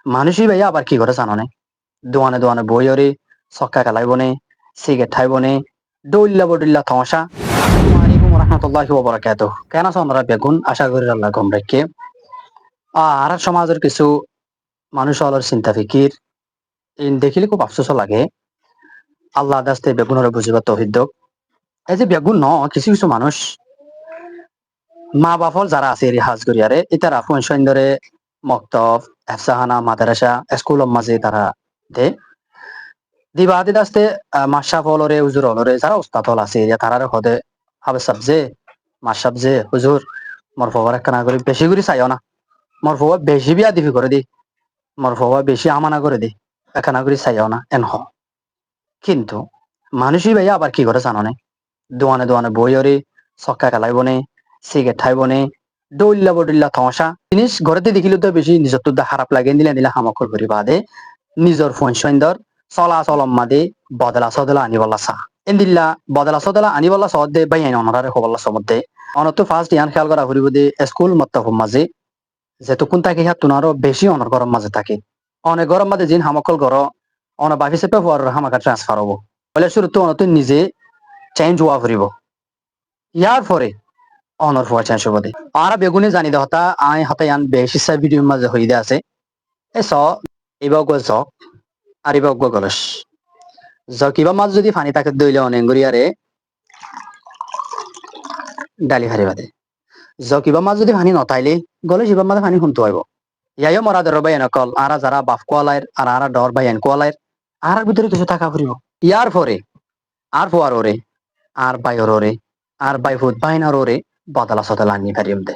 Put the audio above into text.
মানুষই ভাইয়া আবার কি করে জানো নে, দোয়ানে দোয়ানে বই ওরে ছক্কা খেলাই বনে, সিগারেট খাই বনে, দৌল্লা বডুল্লা থমসা। আসসালামু আলাইকুম রহমতুল্লাহি ওয়া বারাকাতুহু। কেন আছো আমরা বেগুন, আশা করি আল্লাহ গম রাখে। আর সমাজের কিছু মানুষ হলার চিন্তা ফিকির ইন দেখিলে খুব আফসোস লাগে। আল্লাহ দাস্তে বেগুনের বুঝিবা তৌফিক দিয়ক। এই যে বেগুন ন কিছু কিছু মানুষ মা বাপল যারা আছে এর হাজ করিয়ারে ইতারা ফোন সৈন্দরে মক্তব, এফসাহানা, মাদ্রাসা, স্কুল মাঝে তারা দে দিবা আদি দাস্তে মাসাফ হলরে হুজুর হলরে যারা উস্তাদ হল আছে এরিয়া তারারে হদে হাবে সাবজে মাসাব যে হুজুর মোর ফবার একখানা করে বেশি করে চাইও না, মোর ফবা বেশি বিয়া দিবি করে দি, মোর ফবা বেশি আমানা করে দি, একখানা করে চাইও না এন হ। কিন্তু মানুষই ভাইয়া আবার কি করে জানো নে, দোয়ানে দোয়ানে বই ওরে ছক্কা খেলাই বনে, সিগারেট খাই বনে, দৌল্লা বডুল্লা থমসা জিনিস ঘরেতে দেখিলে তো বেশি নিজের তো খারাপ লাগে, দিলে দিলে হামকল করি বাদে নিজের ফোন সৈন্দর চলা চলম মাদে বদলা সদলা আনিবল্লা চা এন্দিল্লা বদলা সদলা আনিবল্লা সদে বাই আইন অনরারে হবল্লা সমদে অনত ফার্স্ট ইয়ান খেয়াল করা ফুরিব দে স্কুল মত্তফ মাঝে যেতক্ষণ থাকে হ্যাঁ তুনারও বেশি অনর গরম মাঝে থাকে, অনেক গরম মাঝে জিন হামকল গর অন বাকি চেপে হওয়ার হামাকা ট্রান্সফার হবো বলে শুরু তো অনত নিজে চেঞ্জ হওয়া ফুরিব। ইয়ার পরে অনর হওয়া চেঞ্জ হবো দে আর বেগুনে জানি দে হতা আই হতা ইয়ান বেশি সাই ভিডিও মাঝে হই দে আছে এ স এবার জ আর এবার গলস কিবা মাছ যদি ফানি তাকে দইলে অনেঙ্গুরিয়ারে ডালি হারি বাদে কিবা মাছ যদি ফানি নতাইলে গলে সিবা মাঝে ফানি শুনতে হইব। ইয়াইও মরা দর বাই এনকল আরা যারা বাপ কোয়ালাইর আর আরা ডর বাই এন কোয়ালাইর আর ভিতরে কিছু থাকা ফুরিব। ইয়ার পরে আর ফোয়ার ওরে আর বাইর ওরে আর বাই ফুট বাইনার ওরে বদলা সদলা আনি পারিম দে